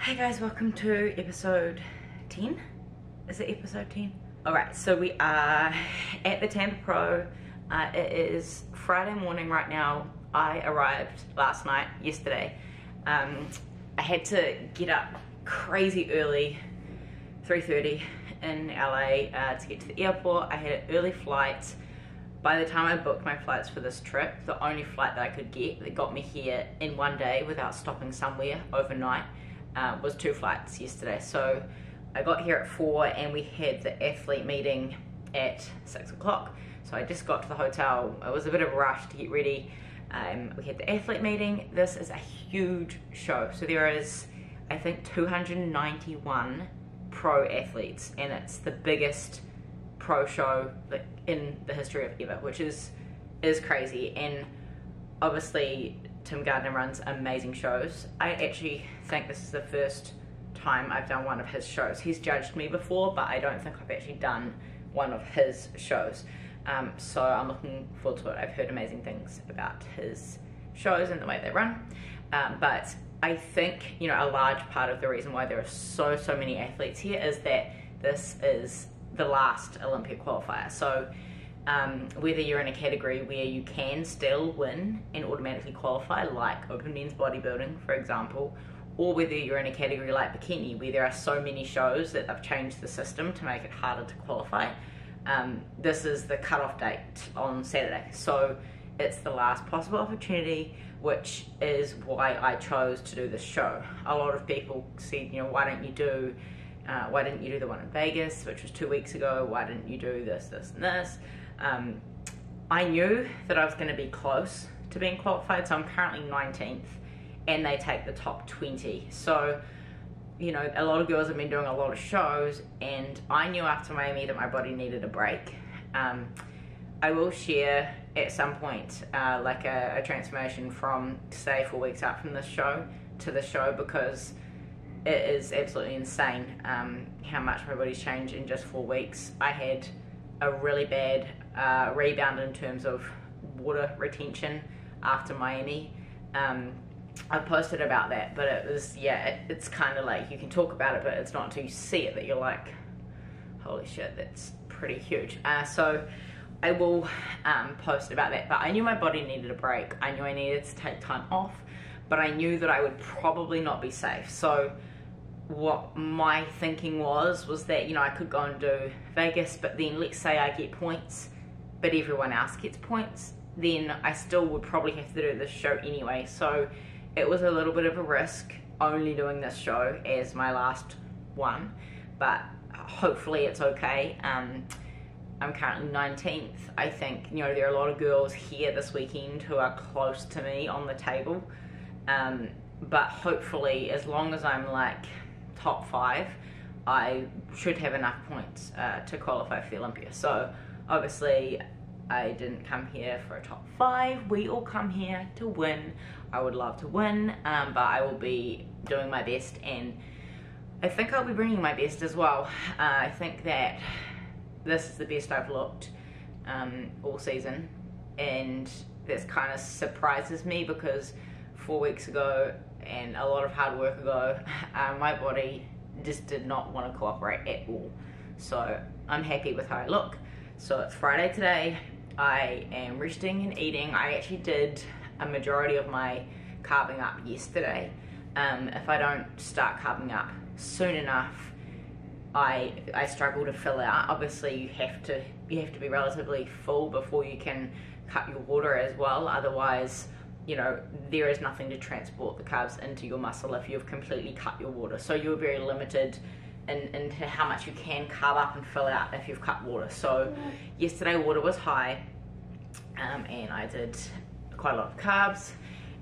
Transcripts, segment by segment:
Hey guys, welcome to episode 10. Is it episode 10? Alright, so we are at the Tampa Pro. It is Friday morning right now. I arrived yesterday. I had to get up crazy early, 3:30 in LA to get to the airport. I had an early flight. By the time I booked my flights for this trip, the only flight that I could get that got me here in one day without stopping somewhere overnight was 2 flights yesterday. So I got here at 4 and we had the athlete meeting at 6 o'clock. So I just got to the hotel. It was a bit of a rush to get ready. We had the athlete meeting. This is a huge show. So there is, I think, 291 pro athletes, and it's the biggest pro show like in the history of ever, which is crazy. And obviously Tim Gardner runs amazing shows. I actually think this is the first time I've done one of his shows. He's judged me before, but I don't think I've actually done one of his shows. So I'm looking forward to it. I've heard amazing things about his shows and the way they run. But I think, you know, a large part of the reason why there are so many athletes here is that this is the last Olympia qualifier. So whether you're in a category where you can still win and automatically qualify, like open men's bodybuilding, for example, or whether you're in a category like bikini, where there are so many shows that they've changed the system to make it harder to qualify, this is the cutoff date on Saturday. So it's the last possible opportunity, which is why I chose to do this show. A lot of people said, you know, why didn't you do the one in Vegas, which was 2 weeks ago? Why didn't you do this, and this? I knew that I was going to be close to being qualified, so I'm currently 19th, and they take the top 20. So, you know, a lot of girls have been doing a lot of shows, and I knew after Miami that my body needed a break. I will share at some point like a transformation from, say, 4 weeks out from this show to the show, because it is absolutely insane how much my body's changed in just 4 weeks. I had a really bad rebound in terms of water retention after Miami. I posted about that, but it was, yeah, it's kind of like, you can talk about it, but it's not until you see it that you're like, holy shit, that's pretty huge. So I will post about that, but I knew my body needed a break. I knew I needed to take time off, but I knew that I would probably not be safe. So what my thinking was that, you know, I could go and do Vegas, but then let's say I get points, but everyone else gets points, then I still would probably have to do this show anyway. So it was a little bit of a risk only doing this show as my last one, but hopefully it's okay. I'm currently 19th. I think, you know, there are a lot of girls here this weekend who are close to me on the table, but hopefully, as long as I'm like top 5, I should have enough points to qualify for the Olympia. So obviously I didn't come here for a top 5. We all come here to win. I would love to win, but I will be doing my best, and I think I'll be bringing my best as well. I think that this is the best I've looked all season, and this kind of surprises me because 4 weeks ago and a lot of hard work ago, my body just did not want to cooperate at all. So I'm happy with how I look. So it's Friday today. I am resting and eating. I actually did a majority of my carving up yesterday. If I don't start carving up soon enough, I struggle to fill out. Obviously you have to be relatively full before you can cut your water as well. Otherwise, you know, there is nothing to transport the carbs into your muscle if you've completely cut your water. So you're very limited into how much you can carb up and fill out if you've cut water. So yesterday water was high, and I did quite a lot of carbs,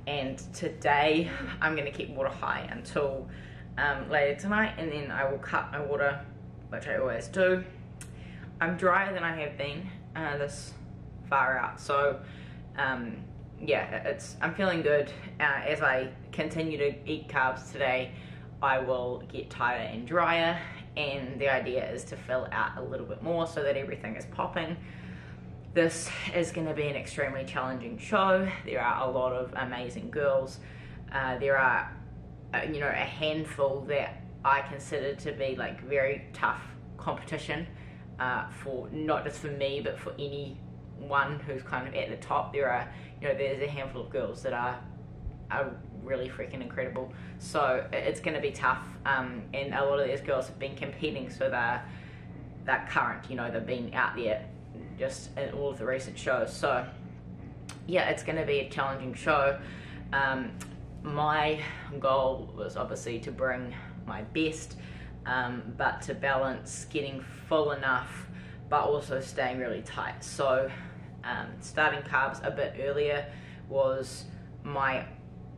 and today I'm going to keep water high until later tonight, and then I will cut my water, which I always do. I'm drier than I have been this far out, so yeah, I'm feeling good. As I continue to eat carbs today, I will get tighter and drier, and the idea is to fill out a little bit more so that everything is popping. This is going to be an extremely challenging show. There are a lot of amazing girls. There are you know, a handful that I consider to be like very tough competition, for not just for me but for anyone who's kind of at the top. There's a handful of girls that are really freaking incredible, so it's going to be tough, and a lot of these girls have been competing, so they're current, you know, they've been out there just in all of the recent shows. So yeah, it's going to be a challenging show. My goal was obviously to bring my best, but to balance getting full enough but also staying really tight. So starting carbs a bit earlier was my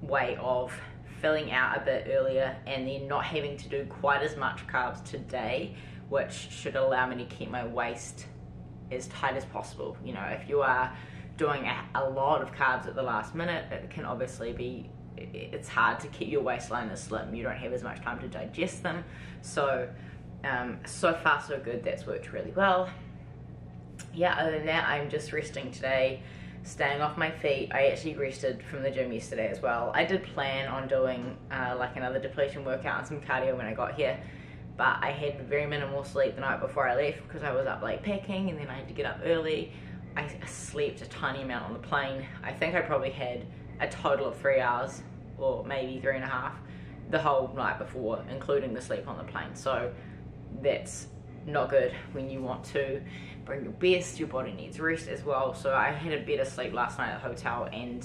way of filling out a bit earlier, and then not having to do quite as much carbs today, which should allow me to keep my waist as tight as possible. You know, if you are doing a lot of carbs at the last minute, it can obviously be, it's hard to keep your waistline as slim. You don't have as much time to digest them. So so far so good, that's worked really well. Yeah, other than that, I'm just resting today, staying off my feet. I actually rested from the gym yesterday as well. I did plan on doing like another depletion workout and some cardio when I got here, but I had very minimal sleep the night before I left because I was up late packing, and then I had to get up early. I slept a tiny amount on the plane. I think I probably had a total of 3 hours, or maybe 3.5, the whole night before, including the sleep on the plane. So that's not good when you want to bring your best. Your body needs rest as well. So I had a better sleep last night at the hotel, and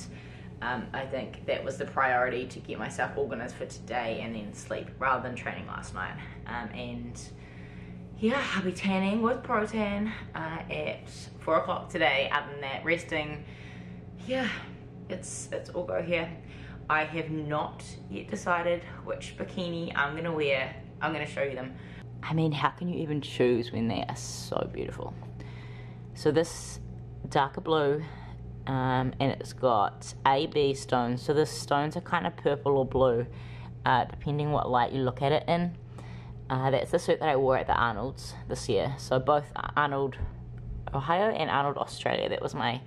I think that was the priority, to get myself organized for today and then sleep rather than training last night. And yeah, I'll be tanning with protein at 4 o'clock today. Other than that, resting. Yeah, it's all go here. I have not yet decided which bikini I'm gonna wear. I'm gonna show you them. I mean, how can you even choose when they are so beautiful? So this darker blue, and it's got AB stones. So the stones are kind of purple or blue, depending what light you look at it in. That's the suit that I wore at the Arnold's this year. So both Arnold Ohio and Arnold Australia, that was my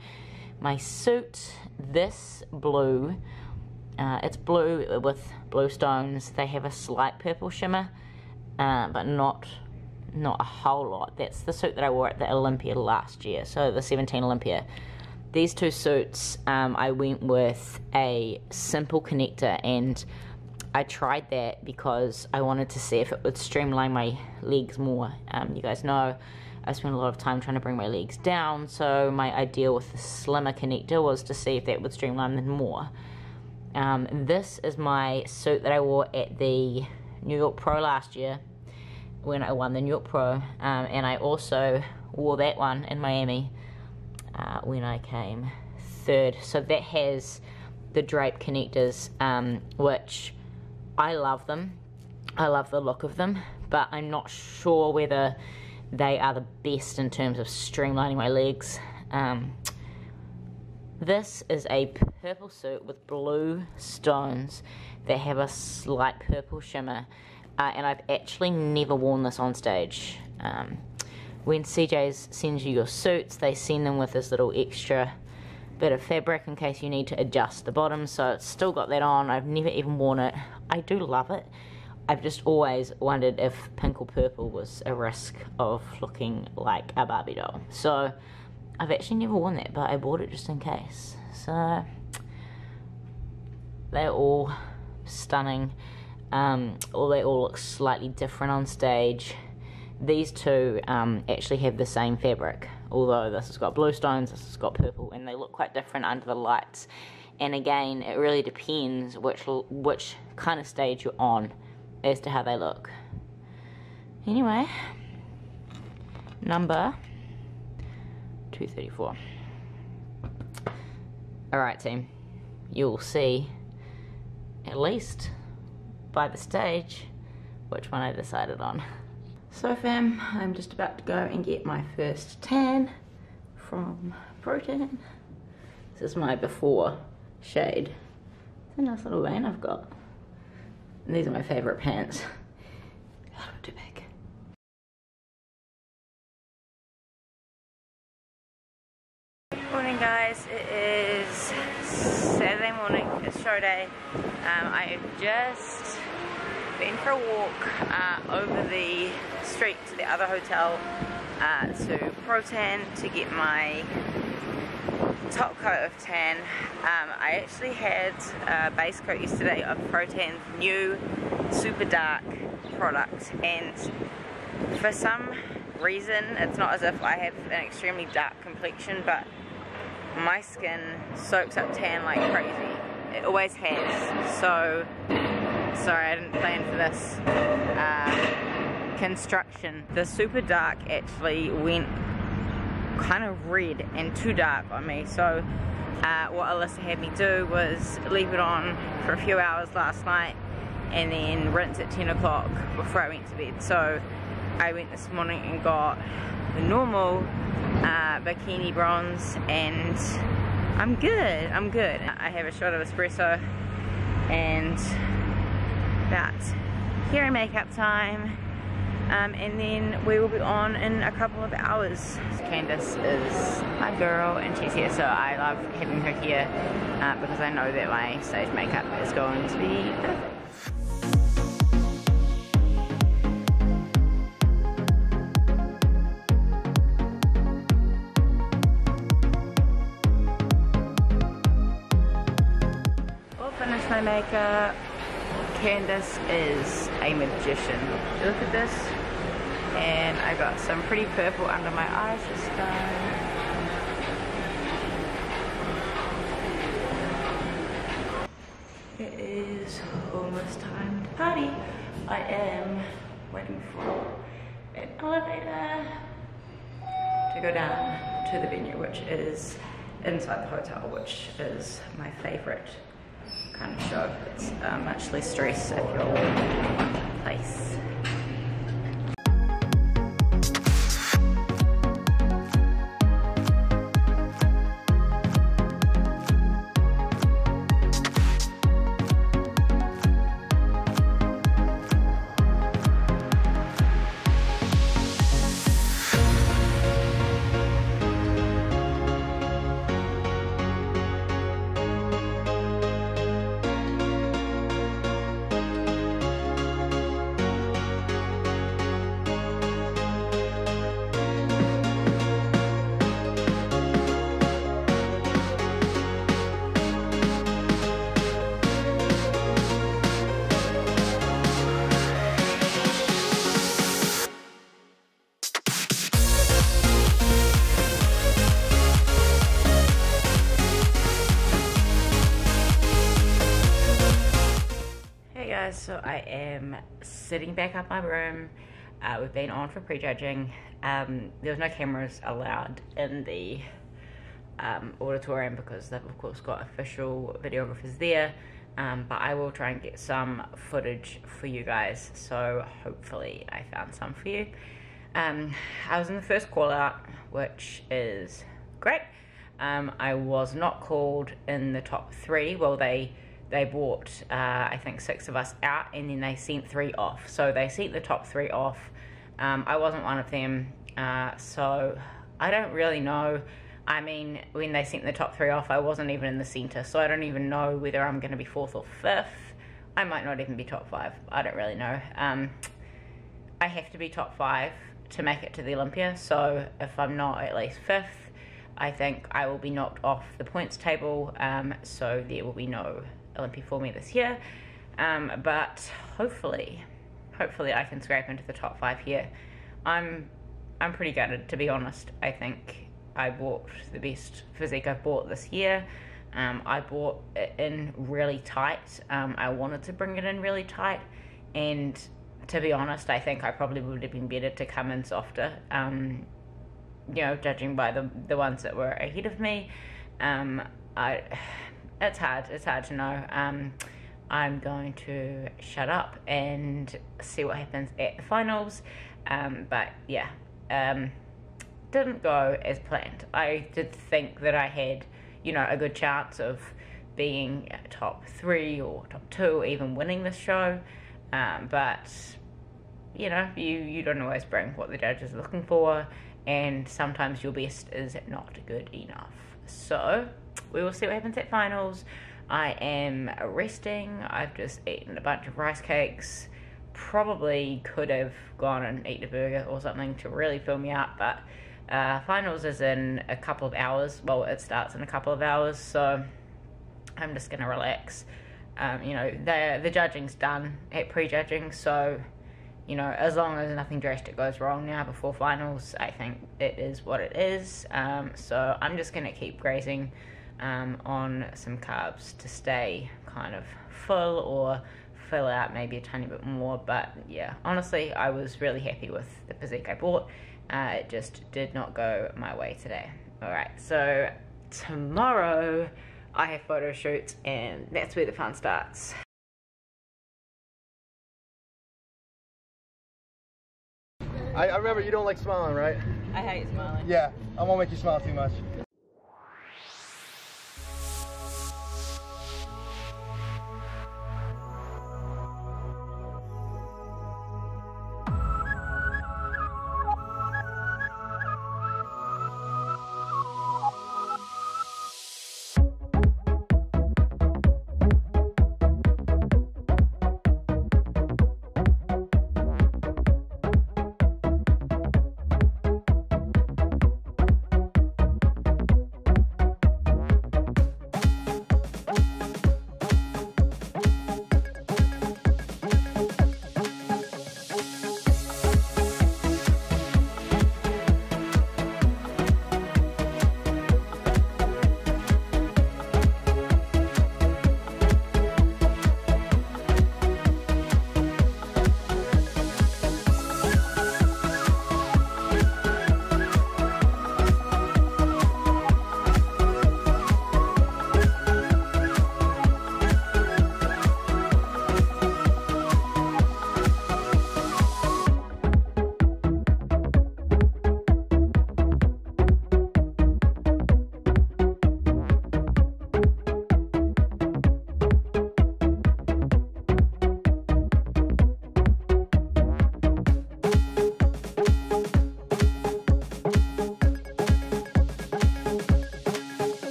suit. This blue, it's blue with blue stones. They have a slight purple shimmer, but not a whole lot. That's the suit that I wore at the Olympia last year, so the 17 Olympia. These two suits, I went with a simple connector, and I tried that because I wanted to see if it would streamline my legs more. You guys know I spent a lot of time trying to bring my legs down, so my idea with the slimmer connector was to see if that would streamline them more. This is my suit that I wore at the New York Pro last year when I won the New York Pro, and I also wore that one in Miami when I came third. So that has the drape connectors, which I love them. I love the look of them, but I'm not sure whether they are the best in terms of streamlining my legs. This is a purple suit with blue stones that have a slight purple shimmer, and I've actually never worn this on stage. When CJ's sends you your suits, they send them with this little extra bit of fabric in case you need to adjust the bottom, so it's still got that on. I've never even worn it. I do love it. I've just always wondered if pink or purple was a risk of looking like a Barbie doll. So I've actually never worn that, but I bought it just in case. So they're all stunning. They all look slightly different on stage. These two actually have the same fabric, although this has got blue stones, this has got purple, and they look quite different under the lights. And again, it really depends which kind of stage you're on as to how they look. Anyway, number 234. Alright team, you'll see, at least by the stage, which one I decided on. So fam, I'm just about to go and get my first tan from Protein. This is my before shade. It's a nice little vein I've got. And these are my favourite pants. A little bit too big. Morning guys, it is Saturday morning, it's show day. I have just been for a walk over the street to the other hotel to Pro-Tan to get my top coat of tan. I actually had a base coat yesterday of Pro-Tan's new super dark product, and for some reason, it's not as if I have an extremely dark complexion, but my skin soaks up tan like crazy. It always has. So sorry, I didn't plan for this construction. The super dark actually went kind of red and too dark on me, so what Alyssa had me do was leave it on for a few hours last night and then rinse at 10 o'clock before I went to bed. So I went this morning and got the normal bikini bronze, and I'm good. I have a shot of espresso and that's hair and makeup time, and then we will be on in a couple of hours. Candace is my girl and she's here, so I love having her here because I know that my stage makeup is going to be perfect. My makeup. Candace is a magician. Look at this, and I got some pretty purple under my eyes this time. It is almost time to party. I am waiting for an elevator to go down to the venue, which is inside the hotel, which is my favorite kind of show. It's much less stress if you're in one place. So I am sitting back up my room. We've been on for prejudging. There was no cameras allowed in the auditorium because they've of course got official videographers there, but I will try and get some footage for you guys, so hopefully I found some for you. I was in the first call out, which is great. I was not called in the top 3. Well, they brought I think 6 of us out, and then they sent 3 off. So they sent the top 3 off. I wasn't one of them, so I don't really know. I mean, when they sent the top 3 off, I wasn't even in the center, so I don't even know whether I'm going to be 4th or 5th. I might not even be top 5. I don't really know. I have to be top 5 to make it to the Olympia, so if I'm not at least 5th, I think I will be knocked off the points table, so there will be no Olympia for me this year, but hopefully I can scrape into the top 5 here. I'm pretty gutted, to be honest. I think I bought the best physique I've bought this year. I bought it in really tight. I wanted to bring it in really tight, and to be honest, I think I probably would have been better to come in softer, you know, judging by the ones that were ahead of me. It's hard to know. I'm going to shut up and see what happens at the finals, but yeah, didn't go as planned. I did think that I had, you know, a good chance of being top 3 or top 2, even winning this show, but you know, you don't always bring what the judges are looking for, and sometimes your best is not good enough. So we will see what happens at finals. I am resting. I've just eaten a bunch of rice cakes. Probably could have gone and eaten a burger or something to really fill me up, but finals is in a couple of hours. Well, it starts in a couple of hours, so I'm just gonna relax. The judging's done at prejudging, so as long as nothing drastic goes wrong now before finals, I think it is what it is. So I'm just gonna keep grazing on some carbs to stay kind of full or fill out maybe a tiny bit more. But yeah, honestly, I was really happy with the physique I bought. It just did not go my way today. Alright, so tomorrow I have photo shoots, and that's where the fun starts. I remember you don't like smiling, right? I hate smiling. Yeah, I won't make you smile too much.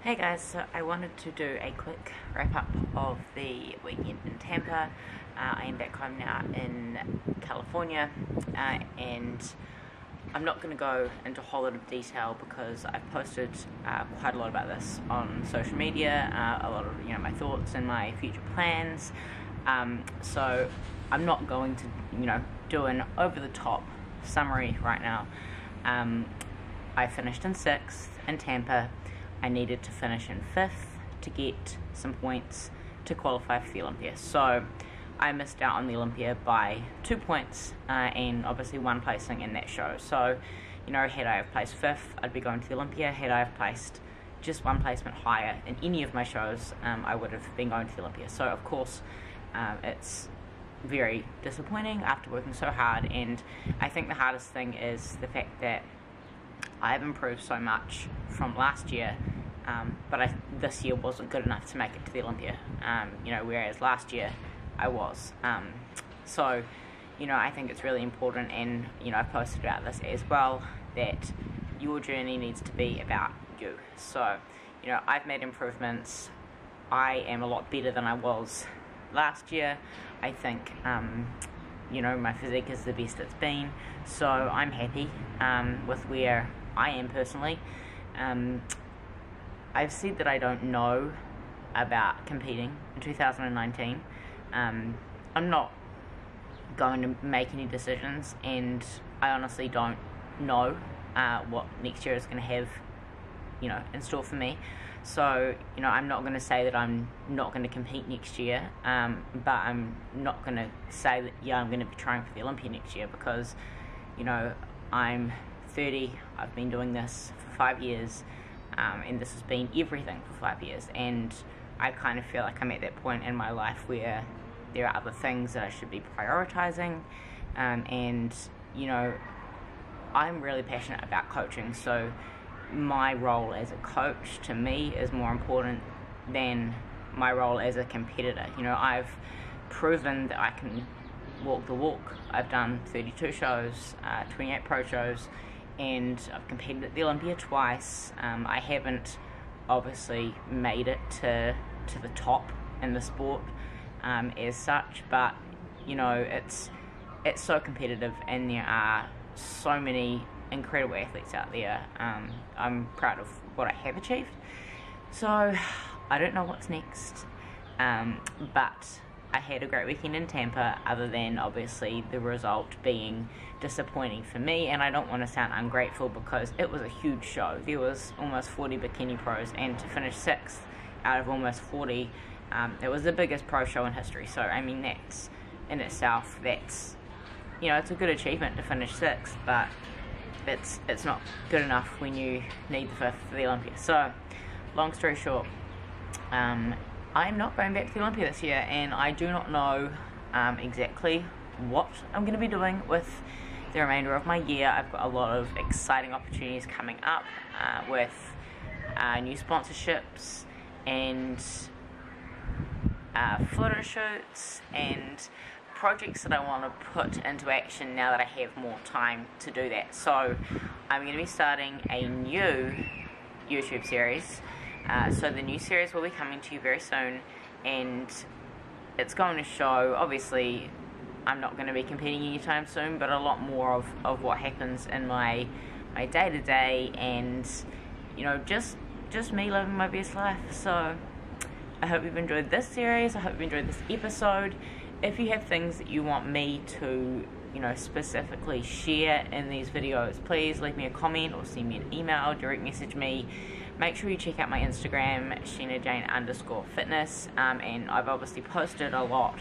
Hey guys, so I wanted to do a quick wrap up of the weekend in Tampa. I am back home now in California, and I'm not going to go into a whole lot of detail because I've posted quite a lot about this on social media, a lot of my thoughts and my future plans. So I'm not going to do an over the top summary right now. I finished in 6th in Tampa. I needed to finish in 5th to get some points to qualify for the Olympia. So I missed out on the Olympia by 2 points and obviously 1 placing in that show. So, had I have placed 5th, I'd be going to the Olympia. Had I have placed just 1 placement higher in any of my shows, I would have been going to the Olympia. So, of course, it's very disappointing after working so hard. And I think the hardest thing is the fact that I've improved so much from last year, but this year wasn't good enough to make it to the Olympia, whereas last year I was. So, I think it's really important, and, I've posted about this as well, that your journey needs to be about you. So, I've made improvements. I am a lot better than I was last year. I think, my physique is the best it's been, so I'm happy with where I am personally. I've said that I don't know about competing in 2019. I'm not going to make any decisions, and I honestly don't know what next year is going to have in store for me. So I'm not going to say that I'm not going to compete next year, but I'm not going to say that I'm going to be trying for the Olympia next year, because I'm 30, I've been doing this for 5 years, and this has been everything for 5 years, and I kind of feel like I'm at that point in my life where there are other things that I should be prioritizing, and I'm really passionate about coaching, so my role as a coach to me is more important than my role as a competitor. I've proven that I can walk the walk. I've done 32 shows, 28 pro shows, and I've competed at the Olympia twice. I haven't obviously made it to the top in the sport as such, but you know, it's so competitive and there are so many incredible athletes out there. I'm proud of what I have achieved, so I don't know what's next, but I had a great weekend in Tampa, other than obviously the result being disappointing for me, and I don't want to sound ungrateful because it was a huge show. There was almost 40 bikini pros, and to finish 6th out of almost 40, it was the biggest pro show in history. So I mean, that's in itself, that's, you know, it's a good achievement to finish 6th, but it's not good enough when you need the 5th for the Olympia. So long story short, I'm not going back to the Olympia this year, and I do not know exactly what I'm going to be doing with the remainder of my year. I've got a lot of exciting opportunities coming up with new sponsorships and photo shoots and projects that I want to put into action now that I have more time to do that. So I'm going to be starting a new YouTube series. So the new series will be coming to you very soon, and it's going to show, obviously I'm not going to be competing anytime soon, but a lot more of what happens in my day-to-day, and you know, just me living my best life. So I hope you've enjoyed this series, I hope you've enjoyed this episode. If you have things that you want me to, you know, specifically share in these videos, please leave me a comment or send me an email, direct message me. Make sure you check out my Instagram, SheenaJane_fitness, and I've obviously posted a lot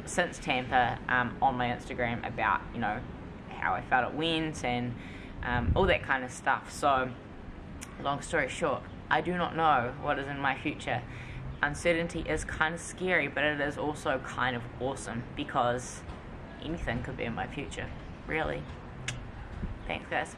since Tampa on my Instagram about, you know, how I felt it went and all that kind of stuff. So long story short, I do not know what is in my future. Uncertainty is kind of scary, but it is also kind of awesome, because anything could be in my future, really. Thanks guys.